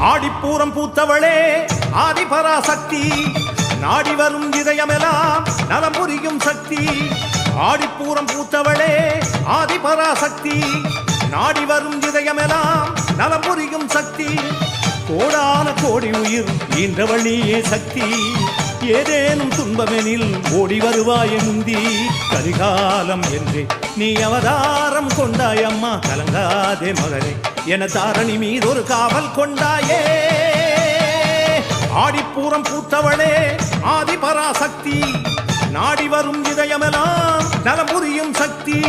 ஆடிப்பூரம் பூத்தவளே ஆதிபராசக்தி, நாடி வரும் இதயமெல்லாம் நலம் புரியும் சக்தி. ஆடிப்பூரம் பூத்தவளே ஆதிபராசக்தி, நாடி வரும் இதயமெல்லாம் நலம் புரியும் சக்தி. கோடான கோடி உயிர் ஈன்றவழியே சக்தி, ஏதேனும் துன்பமெனில் ஓடி வருவாய முந்தி. கரிகாலம் என்று நீ அவதாரம் கொண்டாய் அம்மா, கலங்காதே மகனே என தாரணி மீதொரு காவல் கொண்டாயே. ஆடிப்பூரம் பூத்தவளே ஆதிபராசக்தி, நாடி வரும் இதயமெல்லாம் நலம் புரியும் சக்தி.